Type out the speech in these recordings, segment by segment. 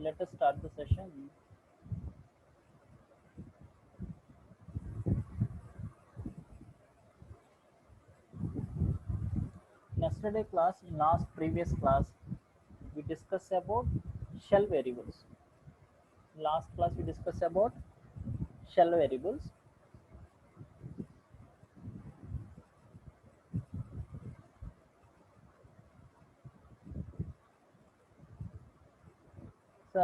let us start the session. In yesterday class, in last previous class, we discussed about shell variables. In last class, we discussed about shell variables. So,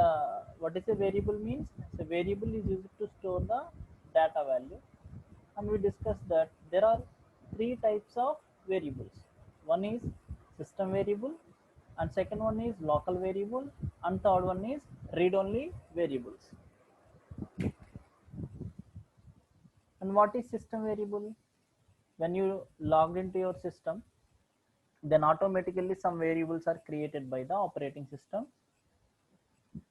what is a variable means? So, variable is used to store the data value, and we discussed that there are three types of variables. One is system variable, and second one is local variable, and third one is read-only variables. And what is system variable? When you logged into your system, then automatically some variables are created by the operating system.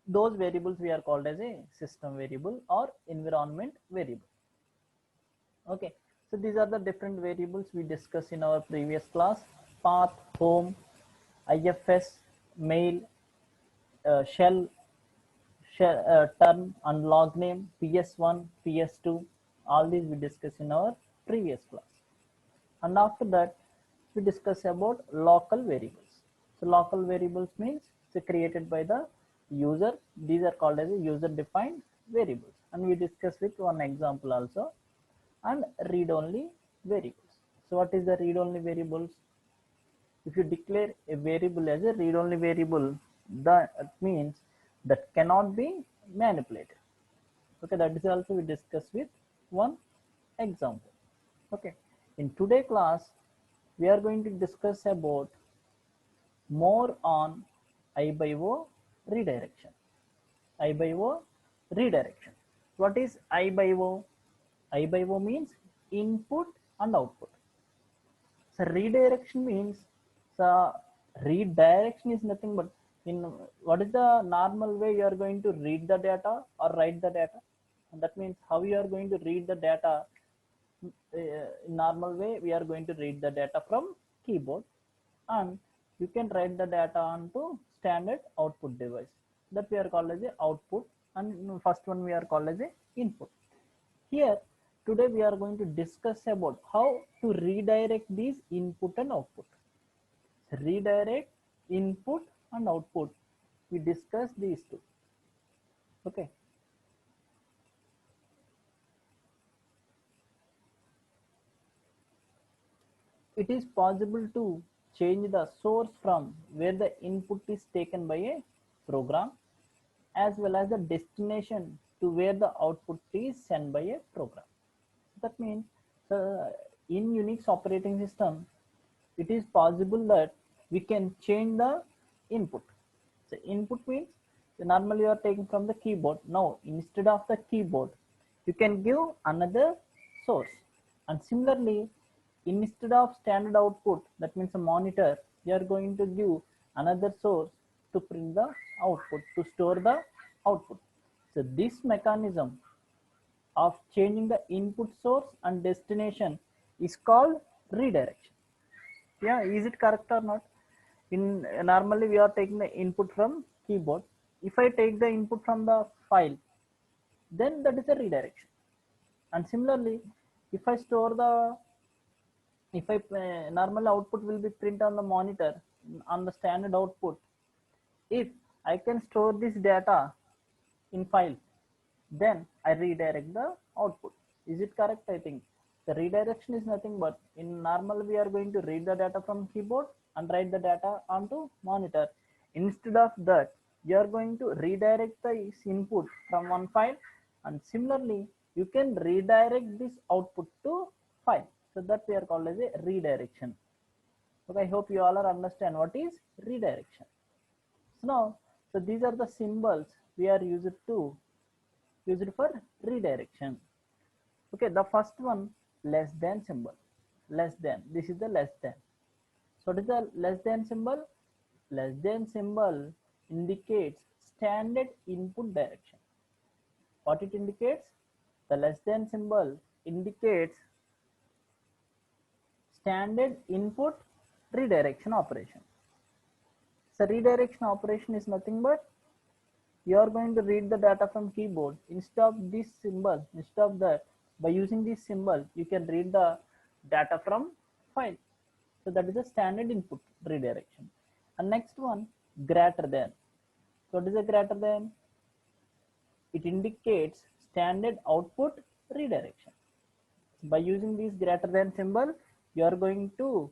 Those variables we are called as a system variable or environment variable. Okay, so these are the different variables we discussed in our previous class: path, home, IFS, mail, shell, term, and log name, PS1, PS2. All these we discussed in our previous class. And after that, we discuss about local variables. So local variables means it's created by the user. These are called as user defined variables, and we discuss with one example also. And read only variables. So what is the read only variables? If you declare a variable as a read only variable, that means that cannot be manipulated. Okay, that is also we discuss with one example. Okay, in today class we are going to discuss about more on I by O redirection. I by O redirection. What is I by O? I by O means input and output. So redirection means, so redirection is nothing but in what is the normal way you are going to read the data or write the data. And that means how you are going to read the data. In normal way we are going to read the data from keyboard, and you can write the data onto standard output device, that we are called as a output, and first one we are called as a input. Here today we are going to discuss about how to redirect these input and output. Redirect input and output, we discuss these two. Okay, it is possible to change the source from where the input is taken by a program, as well as the destination to where the output is sent by a program. That means in Unix operating system, it is possible that we can change the input. So input means normally you are taking from the keyboard. Now instead of the keyboard, you can give another source. And similarly, instead of standard output, that means a monitor, you are going to give another source to print the output, to store the output. So this mechanism of changing the input source and destination is called redirection. Yeah, is it correct or not? In normally we are taking the input from keyboard. If I take the input from the file, then that is a redirection. And similarly, if I store the, if I normal output will be print on the monitor on the standard output. If I can store this data in file, then I redirect the output. Is it correct? I think the redirection is nothing but in normal we are going to read the data from keyboard and write the data onto monitor. Instead of that, you are going to redirect the input from one file, and similarly you can redirect this output to file. So that we are called as a redirection. Okay, I hope you all are understand what is redirection. So now, so these are the symbols we are used for redirection. Okay, the first one, less than symbol. Less than, this is the less than. So what is the less than symbol? Less than symbol indicates standard input direction. What it indicates? The less than symbol indicates standard input redirection operation. So redirection operation is nothing but you are going to read the data from keyboard. Instead of this symbol, instead of that, by using this symbol, you can read the data from file. So that is a standard input redirection. And next one, greater than. So what is a greater than? It indicates standard output redirection. By using this greater than symbol, you are going to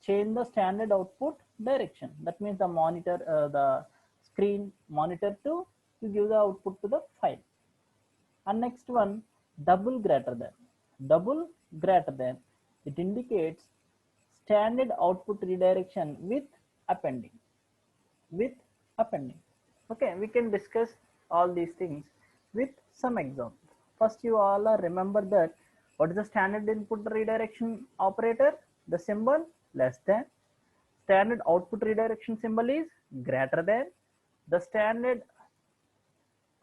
change the standard output direction. That means the monitor, the screen monitor to give the output to the file. And next one, double greater than. Double greater than, it indicates standard output redirection with appending. With appending. Okay, we can discuss all these things with some examples. First, you all are remember that what is the standard input redirection operator? The symbol less than. Standard output redirection symbol is greater than. The standard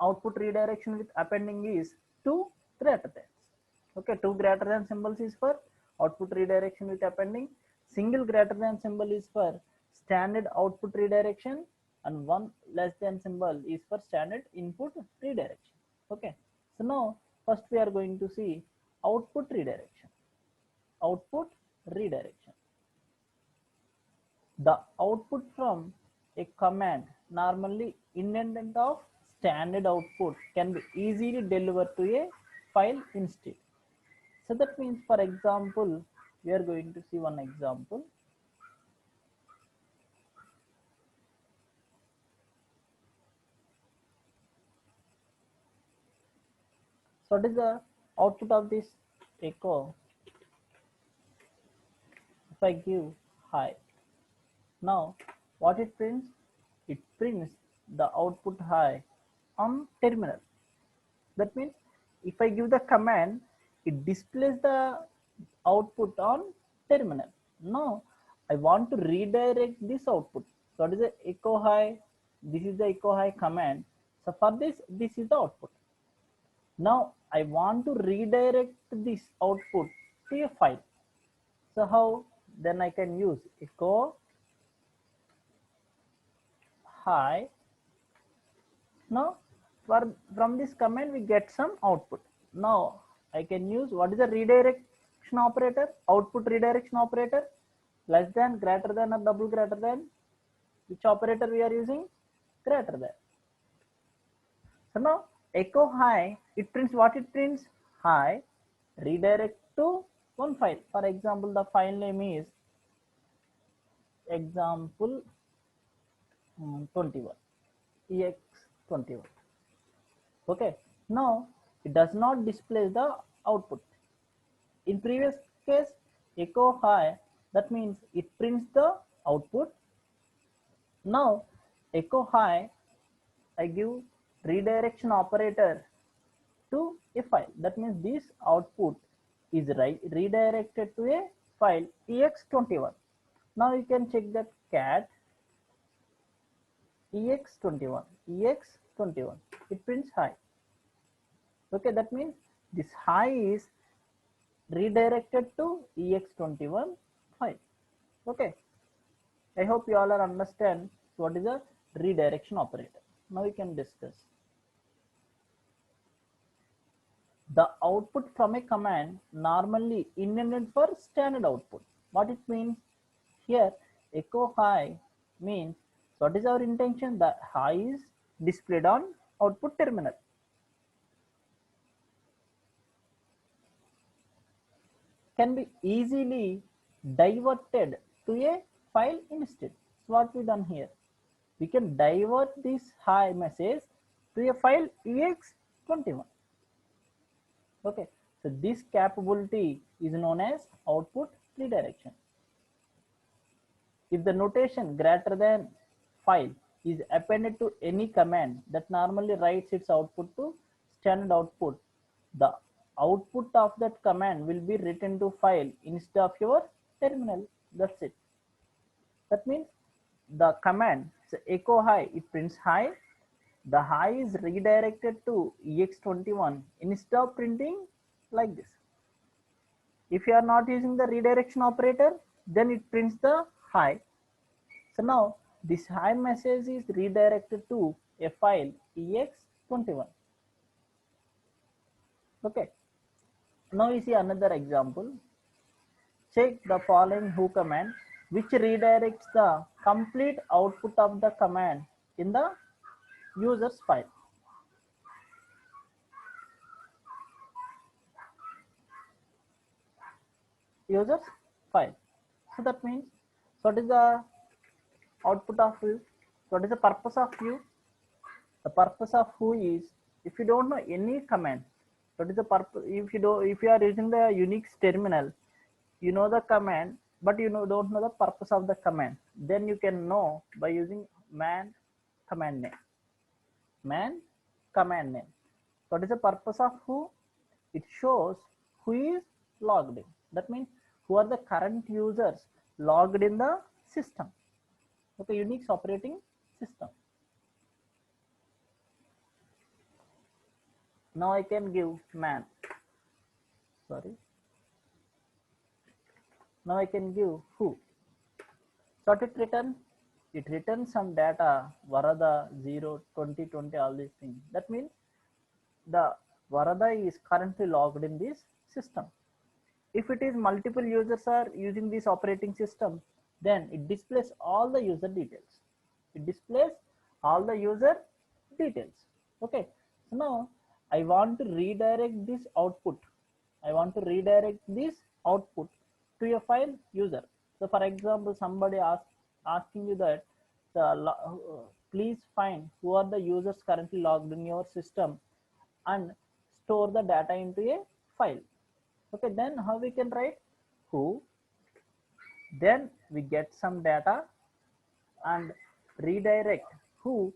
output redirection with appending is two greater than. Okay, two greater than symbols is for output redirection with appending. Single greater than symbol is for standard output redirection, and one less than symbol is for standard input redirection. Okay, so now first we are going to see output redirection. Output redirection. The output from a command, normally independent of standard output, can be easily delivered to a file instead. So that means, for example, we are going to see one example. So what is the output of this echo? If I give hi, now what it prints? It prints the output hi on terminal. That means if I give the command, it displays the output on terminal. Now I want to redirect this output. So what is the echo hi? This is the echo hi command. So for this, this is the output. Now I want to redirect this output to a file. So how? Then I can use echo hi. Now from this command we get some output. Now I can use what is the redirection operator? Output redirection operator. Less than, greater than, or double greater than. Which operator we are using? Greater than. So now echo hi, it prints what it prints? Hi, redirect to one file. For example, the file name is example 21, ex21. Okay, now it does not display the output. In previous case, echo hi, that means it prints the output. Now echo hi, I give redirection operator to a file. That means this output is redirected to a file ex21. Now you can check that cat ex21, ex21, it prints hi. Okay, that means this hi is redirected to ex21 file. Okay, I hope you all are understand what is a redirection operator. Now we can discuss. The output from a command normally intended for standard output. What it means? Here echo hi means, what is our intention? The hi is displayed on output terminal. Can be easily diverted to a file instead. So what we done here? We can divert this hi message to a file ex21. Okay, so this capability is known as output redirection. If the notation greater than file is appended to any command that normally writes its output to standard output, the output of that command will be written to file instead of your terminal. That's it. That means the command, so echo hi, it prints hi. The hi is redirected to ex21 instead of printing like this. If you are not using the redirection operator, then it prints the hi. So now this hi message is redirected to a file ex21. Okay, now we see another example. Check the following who command, which redirects the complete output of the command in the user's file. User's file. So that means, what is the output of you? What is the purpose of you? The purpose of who is, if you don't know any command, what is the purpose? If you are using the Unix terminal, you know the command, but don't know the purpose of the command. Then you can know by using man command name. Man command name. What is the purpose of who? It shows who is logged in. That means who are the current users logged in the system. Okay, Unix operating system. Now I can give man. Sorry. Now I can give who. So what it return? It returns some data, Varada 0, 2020, all these things. That means the Varada is currently logged in this system. If it is multiple users are using this operating system, then it displays all the user details. It displays all the user details. Okay. So now I want to redirect this output. I want to redirect this output to a file user. So for example, somebody asking you that please find who are the users currently logged in your system and store the data into a file. Okay, then how we can write who, then we get some data and redirect who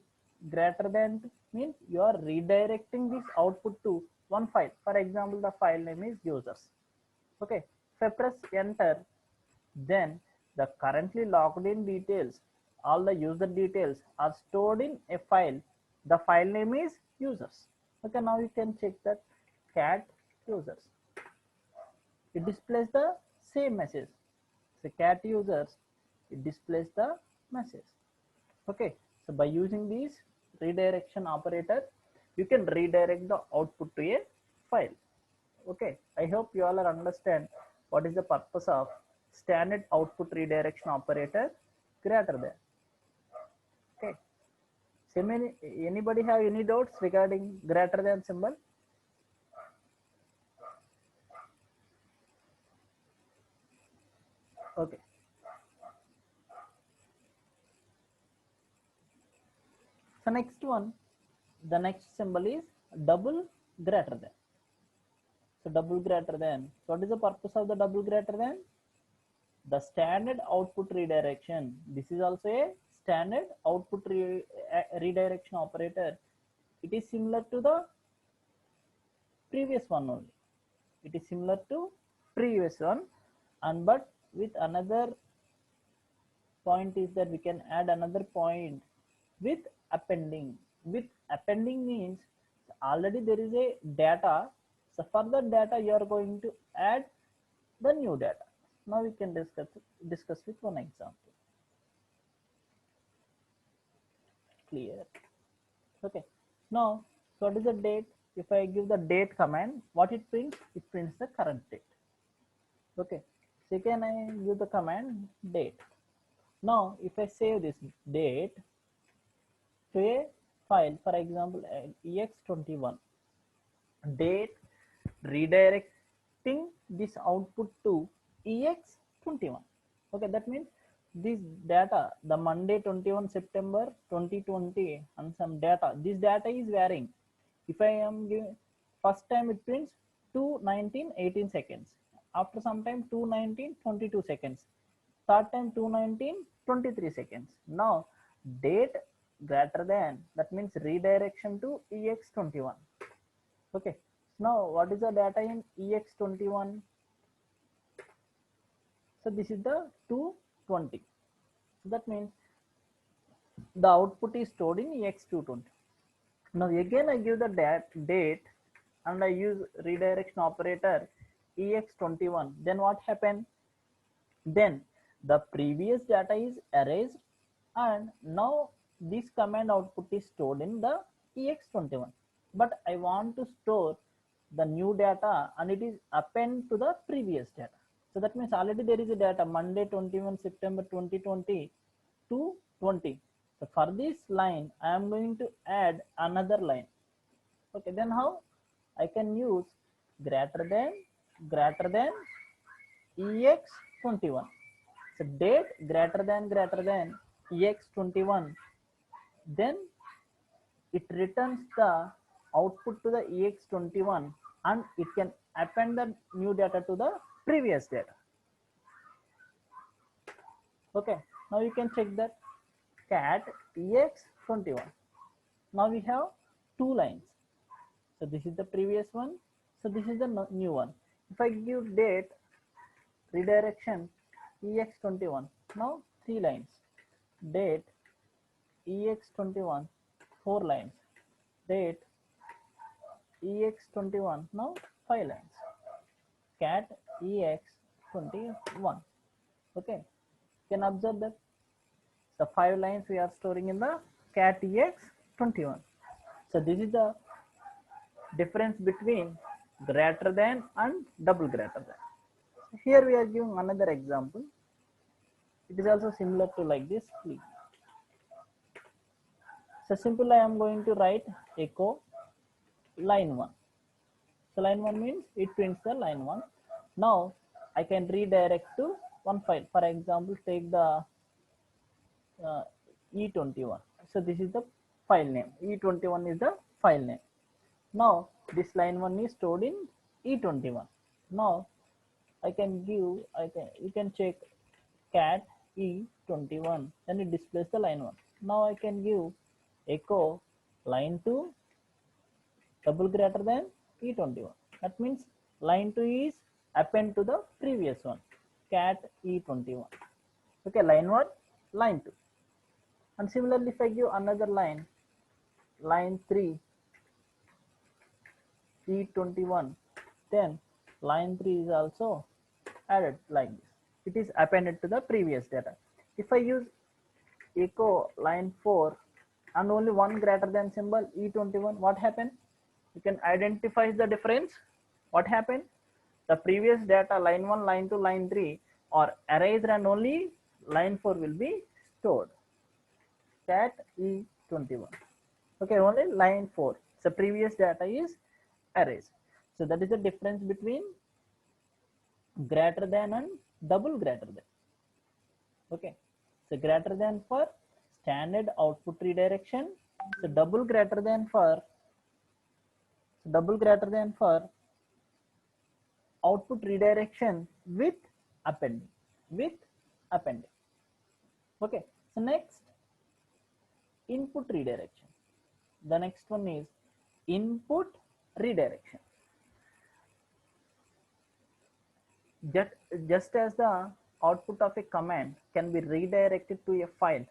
greater than means you are redirecting this output to one file. For example, the file name is users. Okay, if I press enter, then the currently logged in details, all the user details are stored in a file. The file name is users. Okay, now you can check that cat users. It displays the same message. So cat users, it displays the message. Okay, so by using this redirection operator, you can redirect the output to a file. Okay, I hope you all are understand what is the purpose of standard output redirection operator greater than. Okay, so anybody have any doubts regarding greater than symbol? Okay. So next one, the next symbol is double greater than. So double greater than. What is the purpose of the double greater than? The standard output redirection. This is also a standard output redirection operator. It is similar to the previous one only. It is similar to previous one, and but with another point is that we can add another point with appending. With appending means already there is a data, so for that data you are going to add the new data. Now we can discuss with one example. Clear? Okay, now so what is the date? If I give the date command, what it prints? It prints the current date. Okay, second I give the command date. Now if I save this date to a file, for example ex21, date redirecting this output to ex21. Okay, that means this data, the Monday 21 September 2020 and some data, this data is varying. If I am giving first time it prints 2:19 18 seconds, after some time 2:19 22 seconds, third time 2:19 23 seconds. Now date greater than, that means redirection to ex21. Okay, now what is the data in ex21? So this is the 220. So that means the output is stored in ex220. Now again I give the date and I use redirection operator ex21. Then what happened? Then the previous data is erased and now this command output is stored in the ex21, but I want to store the new data and it is append to the previous data. So that means already there is a data Monday 21 September 2020 to 20. So for this line I am going to add another line. Okay, then how I can use greater than ex21. So date greater than ex21, then it returns the output to the ex21 and it can append the new data to the previous data. Okay, now you can check that cat ex21. Now we have two lines. So this is the previous one. So this is the new one. If I give date redirection ex21, now three lines. Date ex21, four lines. Date ex21, now five lines. Cat ex21. Okay, you can observe that the five lines we are storing in the cat ex21. So this is the difference between greater than and double greater than. Here we are giving another example. It is also similar to like this. Please. So simply I am going to write echo line 1. So line 1 means it prints the line 1. Now I can redirect to one file. For example, take the E21. So this is the file name. E21 is the file name. Now this line 1 is stored in E21. Now I can give, you can check cat E21, then it displays the line 1. Now I can give echo line 2 double greater than E21. That means line 2 is append to the previous one, cat E21. Okay, line 1, line 2. And similarly, if I give another line 3 E21, then line 3 is also added like this. It is appended to the previous data. If I use echo line 4 and only one greater than symbol E21, what happened? You can identify the difference. What happened? The previous data line 1, line 2, line 3 are erased and only line 4 will be stored. Cat E21. Okay, only line 4. So previous data is erased. So that is the difference between greater than and double greater than. Okay, so greater than for standard output redirection. So double greater than for output redirection with appending. Okay, so next input redirection. The next one is input redirection. Just as the output of a command can be redirected to a file,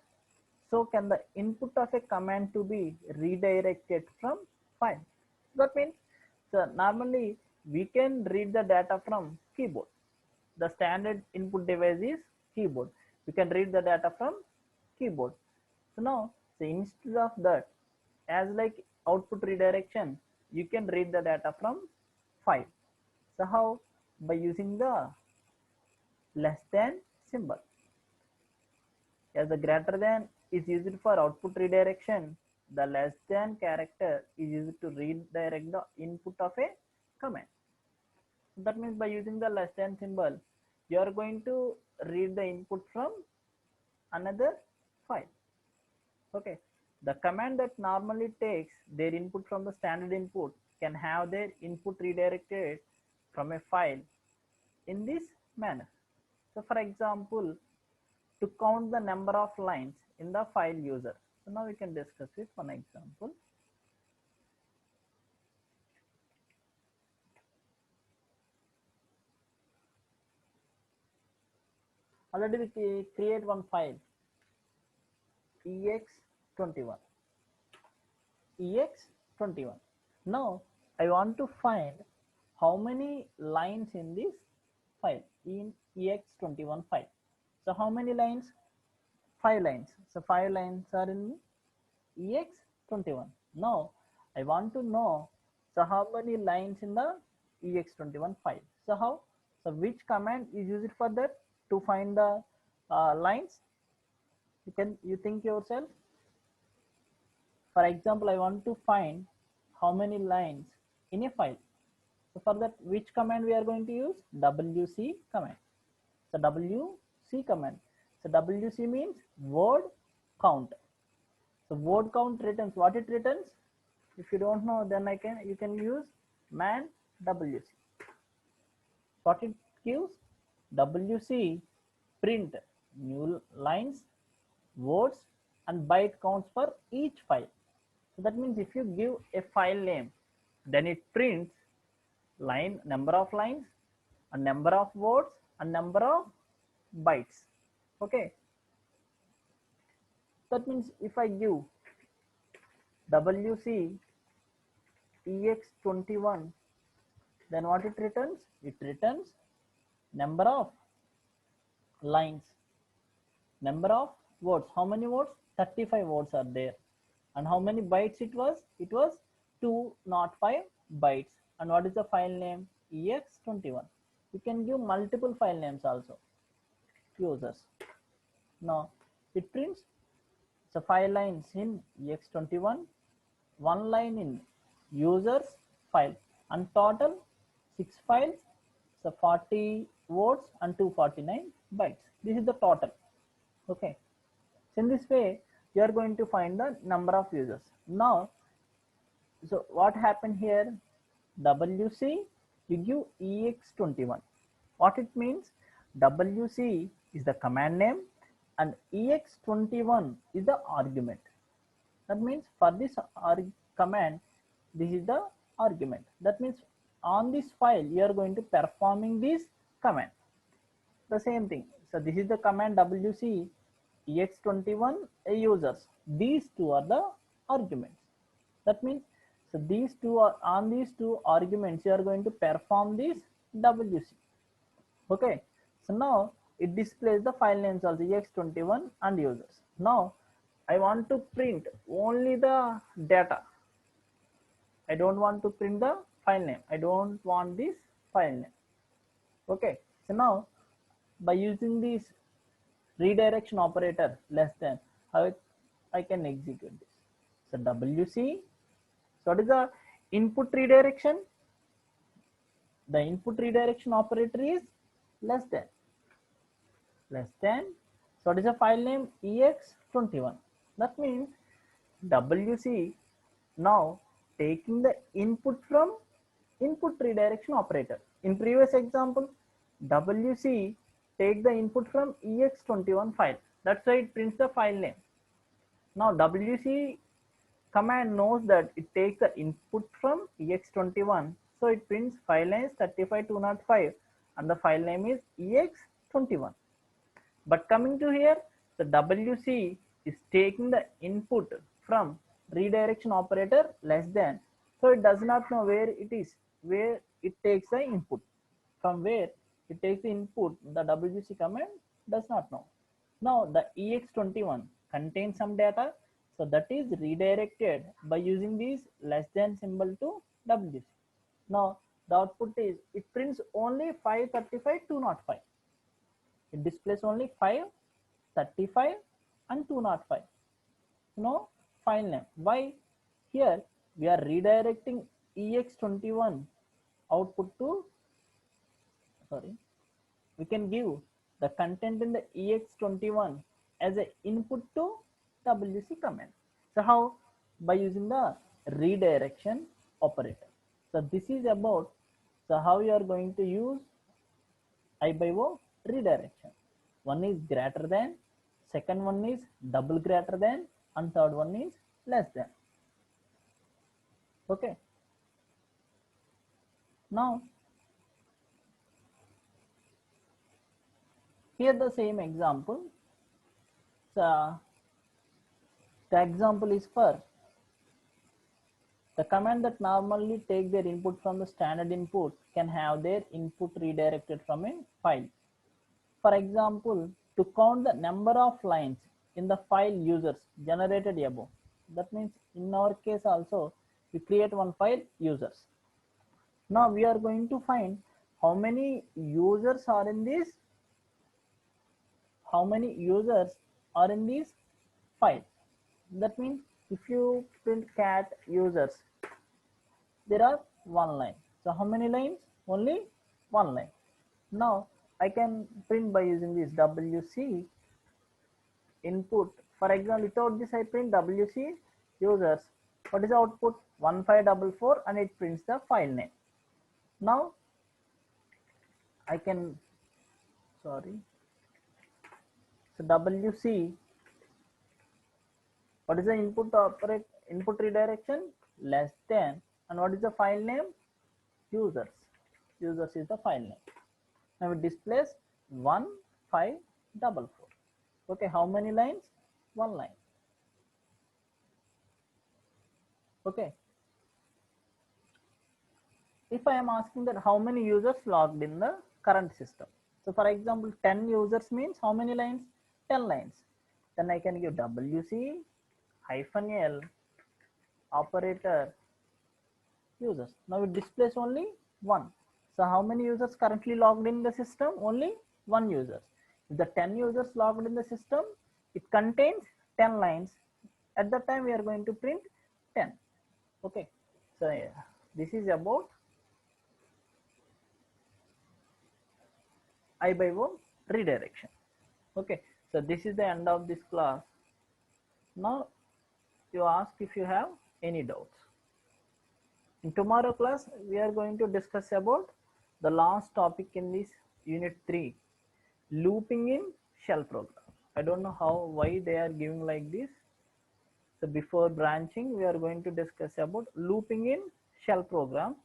so can the input of a command to be redirected from file. That means, so normally we can read the data from keyboard. The standard input device is keyboard. We can read the data from keyboard. So now, so instead of that, as like output redirection, you can read the data from file. So how? By using the less than symbol. As the greater than is used for output redirection, the less than character is used to redirect the input of a command. That means by using the less than symbol, you are going to read the input from another file. Okay, the command that normally takes their input from the standard input can have their input redirected from a file in this manner. So for example, to count the number of lines in the file user. So now we can discuss with one example. Already we create one file ex21. Now I want to find how many lines in this file in ex21 file. So how many lines? 5 lines. So 5 lines are in ex21. Now I want to know, so how many lines in the ex21 file. So how? So which command is used for that to find the lines? You think yourself. For example, I want to find how many lines in a file. So for that, which command we are going to use? WC command. So WC command. So WC means word count. So word count returns what it returns. If you don't know, then you can use man WC. What it gives? WC print new lines, words, and byte counts for each file. So that means if you give a file name, then it prints number of lines, a number of words, and number of bytes. Okay. That means if I give WC ex21, then what it returns? It returns number of lines, number of words. How many words? 35 words are there. And how many bytes it was? It was 205 bytes. And what is the file name? ex21. You can give multiple file names also. Users. Now it prints so 5 lines in ex21, 1 line in users file, and total 6 files, so 40 words and 249 bytes. This is the total. Okay. So in this way, you are going to find the number of users. Now, so what happened here? WC, you give ex21. What it means? WC is the command name and ex21 is the argument. That means for this command, this is the argument. That means on this file, you are going to performing this command. The same thing. So this is the command WC ex21 users. These two are the arguments. That means so these two are on these two arguments, you are going to perform this WC. Okay. So now it displays the file names also ex21 and users. Now I want to print only the data. I don't want to print the file name. I don't want this file name. Okay. So now by using this redirection operator less than, how I can execute this. So WC. So what is the input redirection? The input redirection operator is less than. Less than. So what is the file name? ex21. That means WC now taking the input from input redirection operator. In previous example, WC take the input from ex21 file. That's why it prints the file name. Now WC command knows that it takes the input from ex21. So it prints file name 35205 and the file name is ex21. But coming to here, the WC is taking the input from redirection operator less than. So it does not know where it is, where it takes the input. From where it takes the input, the WC command does not know. Now the ex21 contains some data, so that is redirected by using this less than symbol to WC. Now the output is, it prints only 535 205. It displays only 535 and 205. No file name. Why? Here we are redirecting ex21 output to, we can give the content in the ex21 as an input to WC command. So how? By using the redirection operator. So this is about how you are going to use I by O redirection. One is greater than, second one is double greater than, and third one is less than. Okay. Now here the same example. So the example is for the command that normally take their input from the standard input can have their input redirected from a file. For example, to count the number of lines in the file users generated above, That means in our case also we create one file users. Now we are going to find how many users are in this, file. That means if you print cat users, there are one line. So how many lines? Only one line. Now I can print by using this wc input. For example, without this I print wc users. What is the output? 1544, and it prints the file name. Now I can, sorry, so wc, what is the input redirection? Less than, and what is the file name? Users. Users is the file name. Now it displays 1544. Okay, how many lines? One line. Okay. If I am asking that how many users logged in the current system. So for example, 10 users means how many lines? 10 lines. Then I can give wc -l operator users. Now it displays only one. So how many users currently logged in the system? Only one user. If the 10 users logged in the system, it contains 10 lines. At that time we are going to print 10. Okay, so yeah, this is about I by O redirection. Okay, so this is the end of this class. Now you ask if you have any doubts. In tomorrow class, we are going to discuss about the last topic in this unit 3, looping in shell program. I don't know why they are giving like this. So before branching, we are going to discuss about looping in shell program.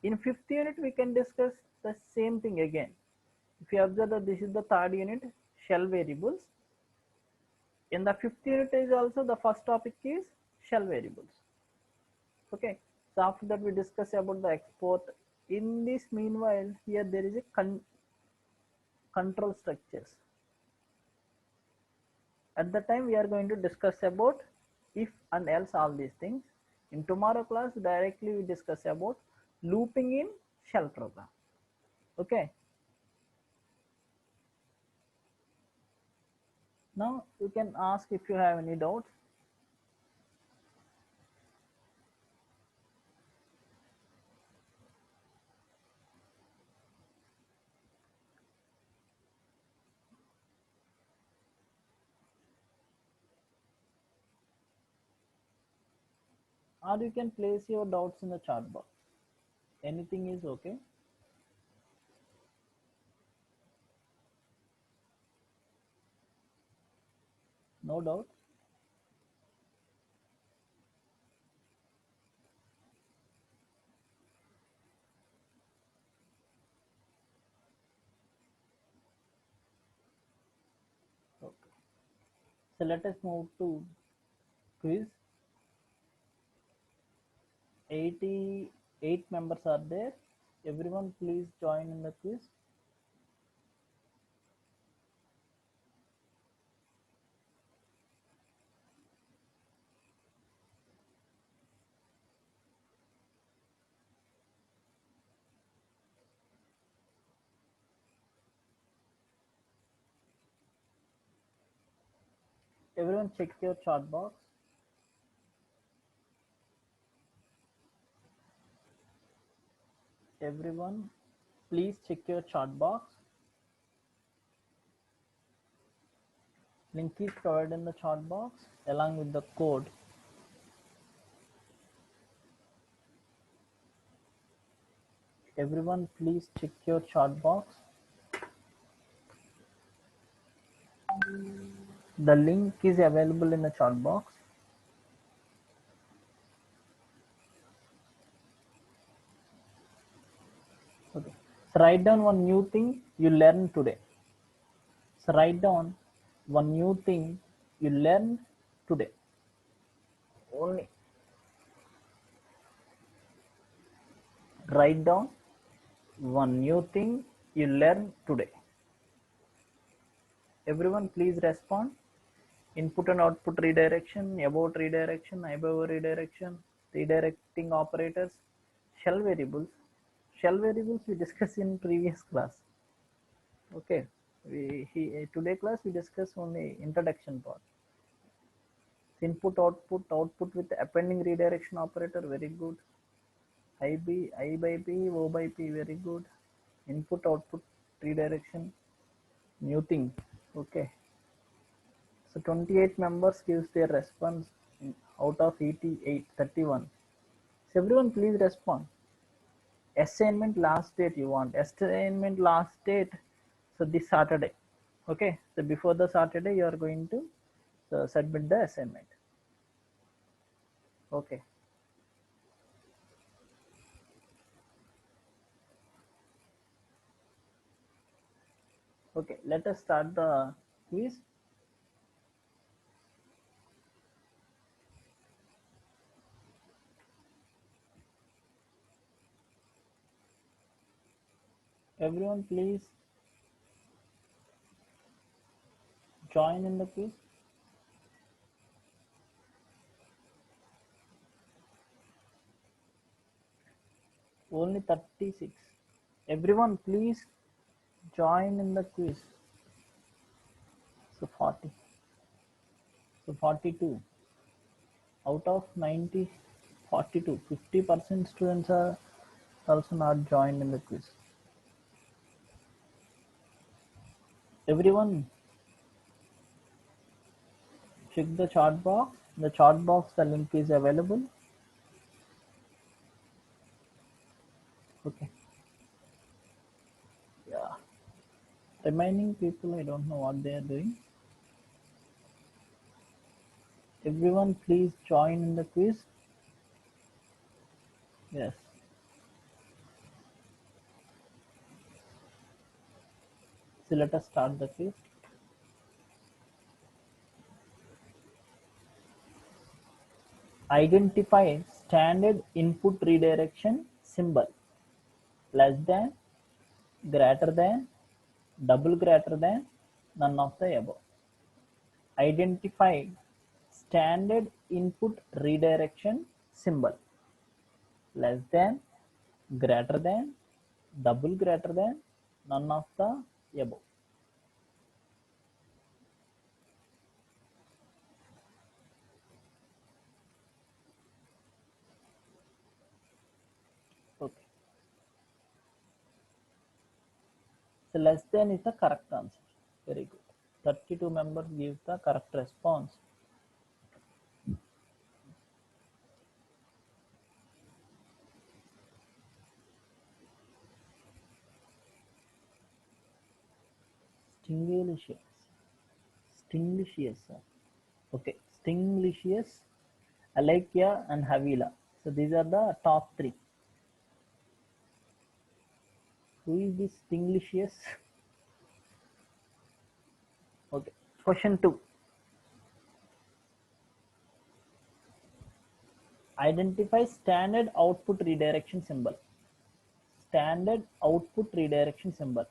In 5th unit, we can discuss the same thing again. If you observe that this is the 3rd unit, shell variables. In the 5th unit is also the first topic is shell variables. Okay, so after that we discuss about the export. In this meanwhile, here there is a control structures. At the time we are going to discuss about if and else, all these things. In tomorrow class, directly we discuss about looping in shell program. Okay, now you can ask if you have any doubts. Or you can place your doubts in the chat box. Anything is okay. No doubt. Okay. So let us move to quiz. 88 members are there. Everyone please join in the quiz. Everyone check your chat box. Everyone please check your chat box. Link is provided in the chat box along with the code. Everyone please check your chat box. The link is available in the chat box. Okay. So write down one new thing you learned today. So write down one new thing you learned today. Only write down one new thing you learned today. Everyone please respond input and output redirection, about redirection, above redirection, redirecting operators, shell variables. Shell variables we discussed in previous class. Okay, today class we discuss only introduction part. Input output with appending redirection operator, very good. I by P, O by P, very good. Input output redirection, new thing. Okay, so 28 members gives their response out of 88, 31. So everyone please respond. Assignment last date you want. Assignment last date, so this Saturday. Okay, so before the Saturday you are going to submit the assignment. Okay. Okay, let us start the quiz. Everyone please join in the quiz. Only 36. Everyone please join in the quiz. So 40. So 42. Out of 90, 42. 50% students are also not joined in the quiz. Everyone check the chat box. In the chat box the link is available. Okay. Yeah. Remaining people, I don't know what they are doing. Everyone please join in the quiz. Yes. So let us start the quiz. Identify standard input redirection symbol. Less than, greater than, double greater than, none of the above. Identify standard input redirection symbol. Less than, greater than, double greater than, none of the above. Okay. So less than is the correct answer. Very good. 32 members give the correct response. Stinglicious. Stinglicious. Okay. Stinglicious, Alekia and Havila. So these are the top three. Who is this Stinglicious? Okay. Question 2. Identify standard output redirection symbol. Standard output redirection symbol.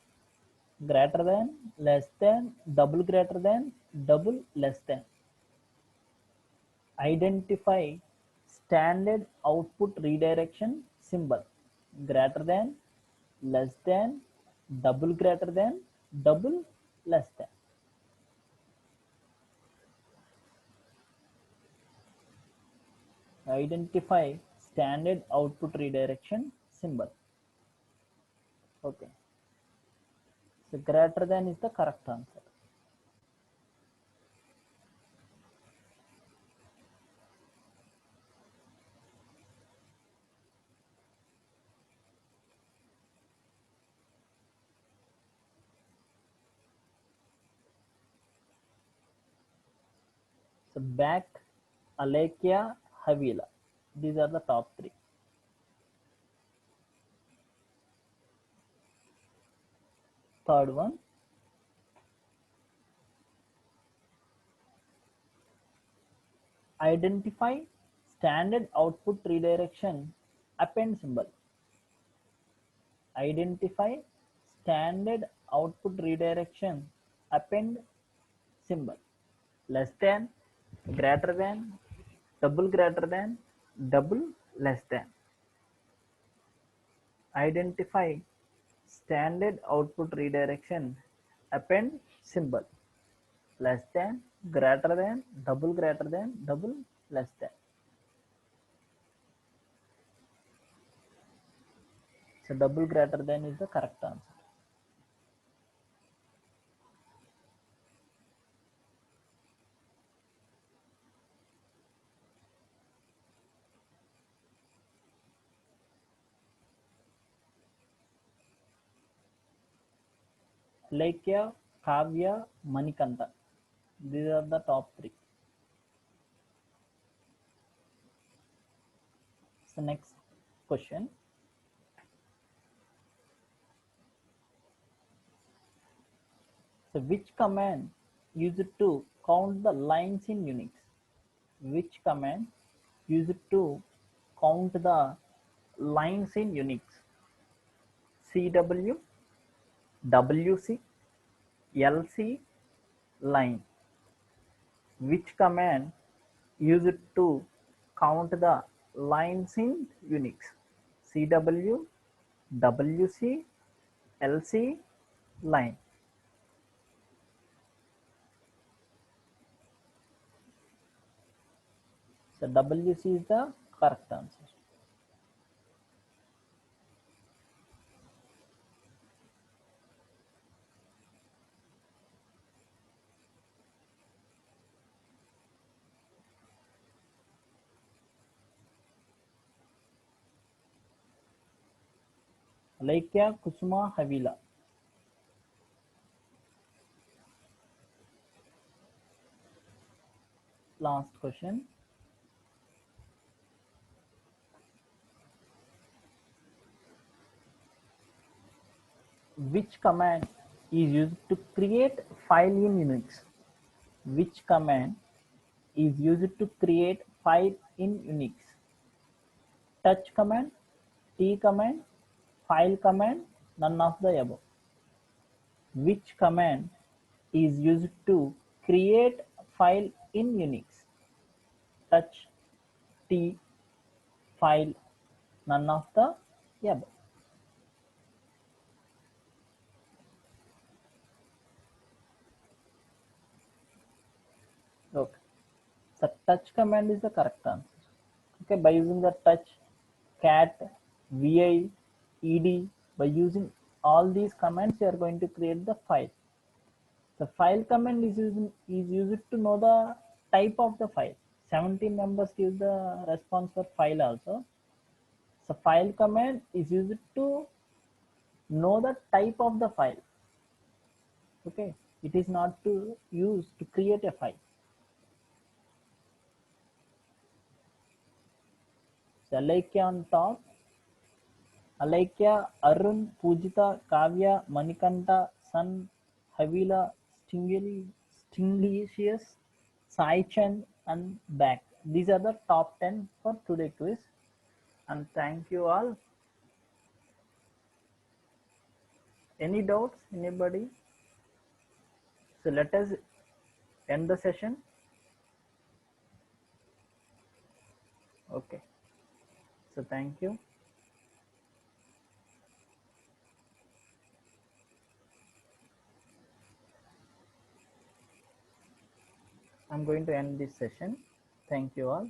Greater than, less than, double greater than, double less than. Identify standard output redirection symbol. Greater than, less than, double greater than, double less than. Identify standard output redirection symbol. Okay. So greater than is the correct answer. So back, Alekia, Havila. These are the top three. Third one. Identify standard output redirection append symbol. Identify standard output redirection append symbol. less than, greater than, double less than. Identify standard output redirection. Append symbol. Less than, greater than, double less than. So double greater than is the correct answer. Lekya, Kavya, Manikanta. These are the top three. So next question. So which command used to count the lines in Unix? Which command used to count the lines in Unix? CW, WC, LC, line. Which command used to count the lines in Unix? CW, WC, LC, line. So WC is the correct answer. Laikya, Kusuma, Havila. Last question. Which command is used to create file in Unix? Which command is used to create file in Unix? Touch command, T command, file command, none of the above. Which command is used to create file in Unix? Touch, T, file, none of the above. Okay. The touch command is the correct answer. Okay, by using the touch, cat, vi, ed, by using all these commands, you are going to create the file. The file command is used to know the type of the file. 17 numbers give the response for file also. So file command is used to know the type of the file. Okay, it is not to use to create a file. So Alekya on top, Alekya, Arun, Pujita, Kavya, Manikanta, Sun, Havila, Stinglicious, Sai Chen, and Back. These are the top 10 for today quiz. And thank you all. Any doubts? Anybody? So let us end the session. Okay. So thank you. I'm going to end this session. Thank you all.